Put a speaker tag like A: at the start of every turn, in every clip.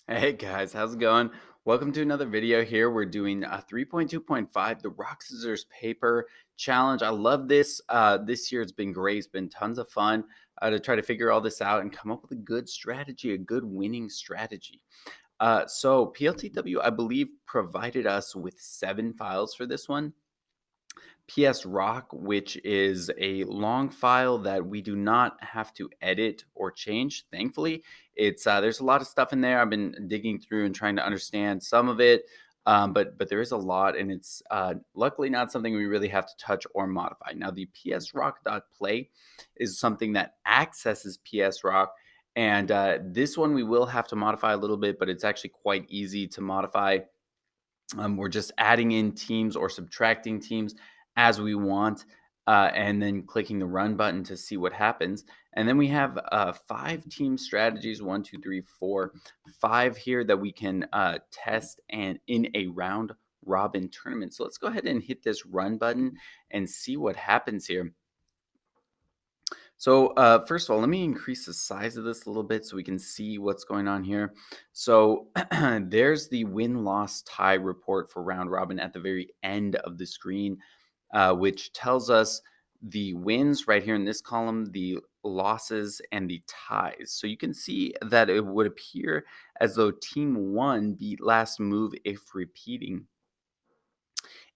A: Hey guys, how's it going? Welcome to another video here. We're doing a 3.2.5, the rock, scissors, paper challenge. I love this. This year it's been great. It's been tons of fun to try to figure all this out and come up with a good strategy, a good winning strategy. So PLTW, I believe, provided us with 7 files for this one. PS Rock, which is a long file that we do not have to edit or change. Thankfully, it's there's a lot of stuff in there. I've been digging through and trying to understand some of it, but there is a lot, and it's luckily not something we really have to touch or modify. Now, the psrock.play is something that accesses PS Rock. And this one we will have to modify a little bit, but it's actually quite easy to modify. We're just adding in teams or subtracting teams as we want, and then clicking the run button to see what happens. And then we have 5 team strategies, 1, 2, 3, 4, 5 here that we can test and in a round robin tournament. So let's go ahead and hit this run button and see what happens here. So first of all, let me increase the size of this a little bit so we can see what's going on here. So there's the win-loss tie report for round robin at the very end of the screen, which tells us the wins right here in this column, the losses, and the ties. So you can see that it would appear as though team 1 beat last move if repeating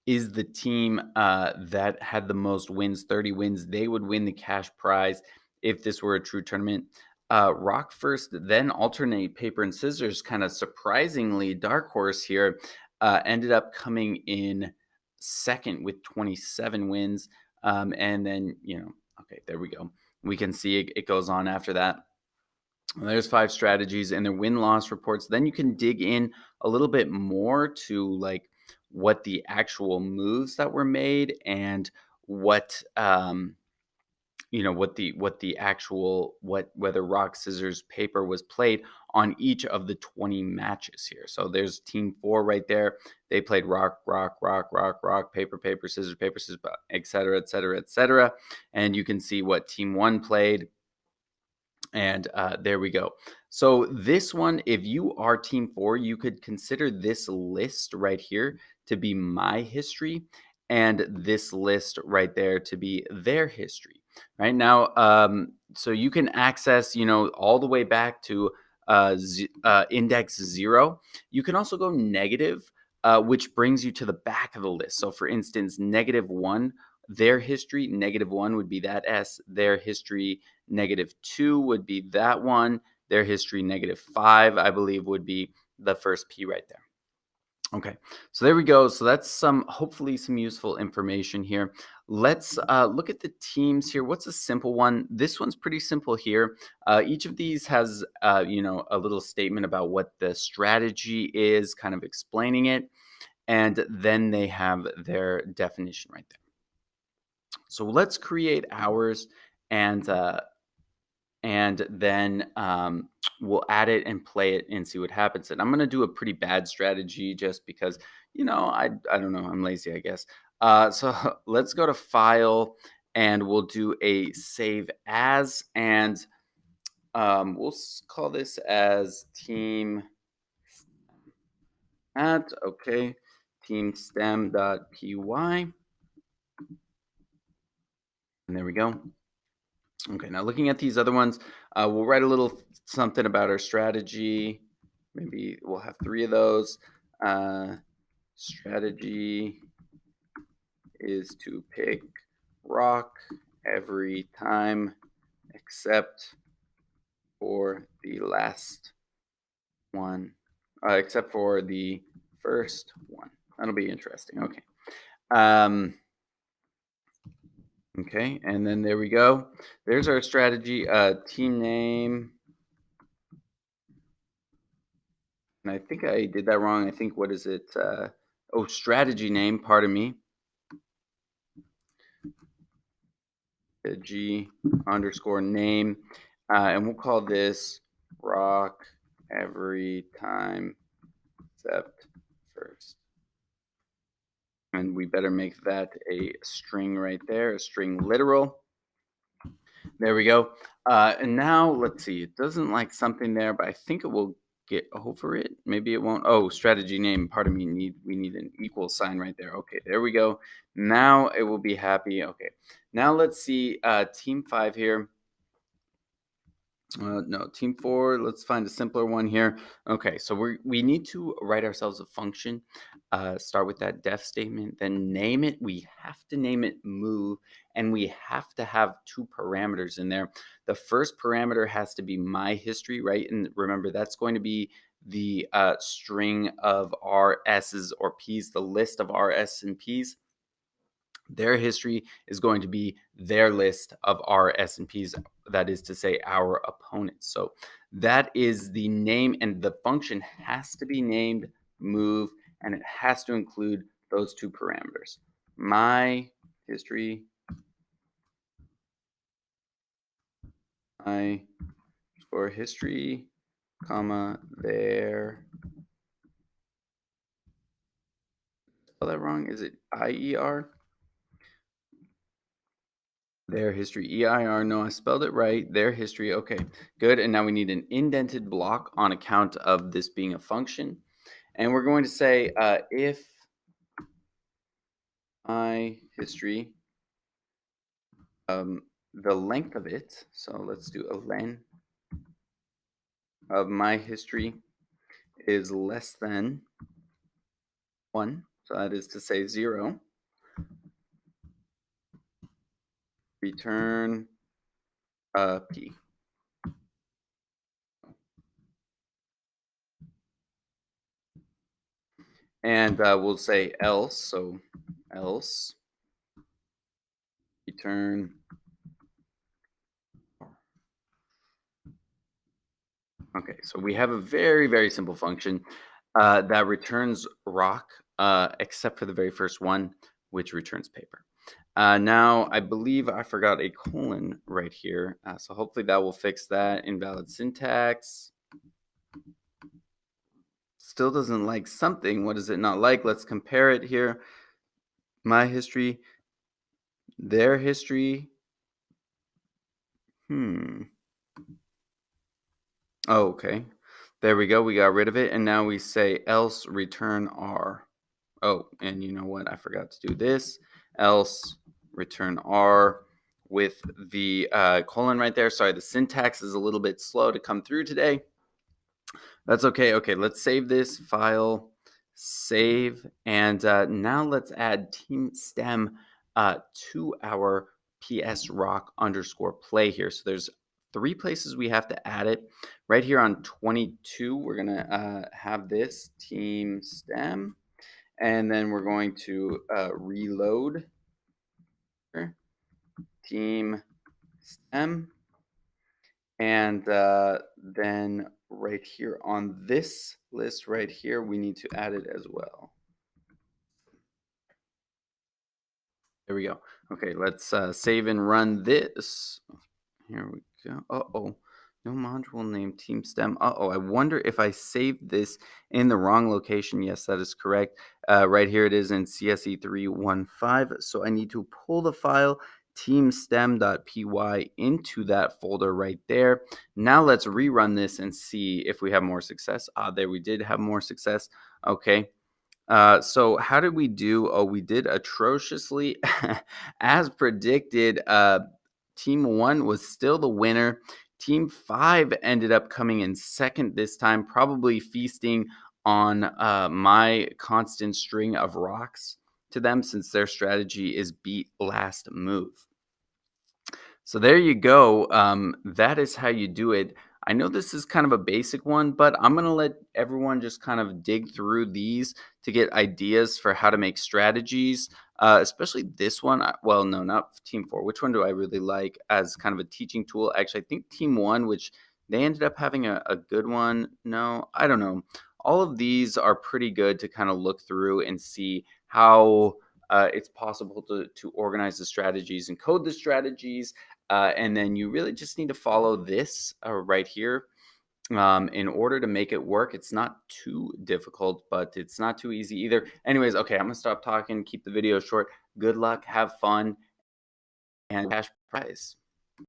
A: is the team that had the most wins, 30 wins. They would win the cash prize if this were a true tournament. Rock first, then alternate paper and scissors. Kind of surprisingly, Dark Horse here ended up coming in second with 27 wins. And then, okay, there we go. We can see it goes on after that. There's 5 strategies and their win-loss reports. Then you can dig in a little bit more to like what the actual moves that were made and what what the actual whether rock scissors paper was played on each of the 20 matches here. So there's team 4 right there. They played rock, rock, rock, rock, rock, paper, paper, scissors, etc., etc., etc. And you can see what team 1 played. And there we go. So this one, if you are team 4, you could consider this list right here to be my history and this list right there to be their history. Right now, so you can access, all the way back to index 0. You can also go negative, which brings you to the back of the list. So for instance, -1, their history, -1 would be that S, their history, -2 would be that one. Their history, -5, I believe, would be the first P right there. Okay, so there we go. So that's hopefully some useful information here. Let's look at the teams here. What's a simple one? This one's pretty simple here. Each of these has, a little statement about what the strategy is, kind of explaining it. And then they have their definition right there. So let's create ours and then we'll add it and play it and see what happens. And I'm going to do a pretty bad strategy just because, I don't know, I'm lazy, I guess. So let's go to File and we'll do a Save As, and we'll call this as Team at, okay, teamstem.py. And there we go. Okay, now looking at these other ones, we'll write a little something about our strategy. Maybe we'll have 3 of those. Strategy is to pick rock every time except for the last one, except for the first one. That'll be interesting. Okay. Okay, and then there we go. There's our strategy. Team name. And I think I did that wrong. I think, what is it? Strategy name, pardon me. G underscore name. And we'll call this rock every time except first. And we better make that a string right there, a string literal. There we go. And now let's see. It doesn't like something there, but I think it will get over it. Maybe it won't. Oh, strategy name. Pardon me. We need an equal sign right there. Okay, there we go. Now it will be happy. Okay. Now let's see team 5 here. No, team 4. Let's find a simpler one here. Okay, so we need to write ourselves a function. Start with that def statement, then name it. We have to name it move, and we have to have two parameters in there. The first parameter has to be my history, right? And remember, that's going to be the string of our S's or P's, the list of our S's and P's. Their history is going to be their list of our S&Ps, that is to say our opponents. So that is the name, and the function has to be named move, and it has to include those two parameters. My history, my score history, comma, their, spell that wrong, is it IER? Their history, EIR. No, I spelled it right. Their history. Okay, good. And now we need an indented block on account of this being a function. And we're going to say if my history, the length of it, so let's do a len of my history is less than 1. So that is to say 0. Return P. And we'll say else, so else return. Okay, so we have a very, very simple function that returns rock, except for the very first one, which returns paper. Now, I believe I forgot a colon right here, so hopefully that will fix that. Invalid syntax. Still doesn't like something. What does it not like? Let's compare it here. My history, their history. Oh, okay. There we go. We got rid of it. And now we say else return R. Oh, and you know what? I forgot to do this. Else return R with the colon right there. Sorry, the syntax is a little bit slow to come through today. That's okay. Okay, let's save this file. Save. And now let's add team stem to our PS rock underscore play here. So there's 3 places we have to add it. Right here on 22, we're going to have this team stem. And then we're going to reload team stem. And then right here on this list right here, we need to add it as well. There we go. Okay, let's save and run this. Here we go. Uh-oh. No module name team stem. Uh-oh. I wonder if I saved this in the wrong location. Yes, that is correct. Right here it is in CSE 315. So I need to pull the file teamstem.py into that folder right there. Now let's rerun this and see if we have more success. There we did have more success. Okay. So how did we do? Oh, we did atrociously. As predicted, Team 1 was still the winner. Team 5 ended up coming in second this time, probably feasting on my constant string of rocks to them since their strategy is beat last move. So there you go. That is how you do it. I know this is kind of a basic one, but I'm going to let everyone just kind of dig through these to get ideas for how to make strategies, especially this one. Well, no, not Team 4. Which one do I really like as kind of a teaching tool? Actually, I think Team 1, which they ended up having a good one. No, I don't know. All of these are pretty good to kind of look through and see how it's possible to organize the strategies and code the strategies. And then you really just need to follow this right here in order to make it work. It's not too difficult, but it's not too easy either. Anyways, okay, I'm going to stop talking, keep the video short. Good luck, have fun, and cash prize.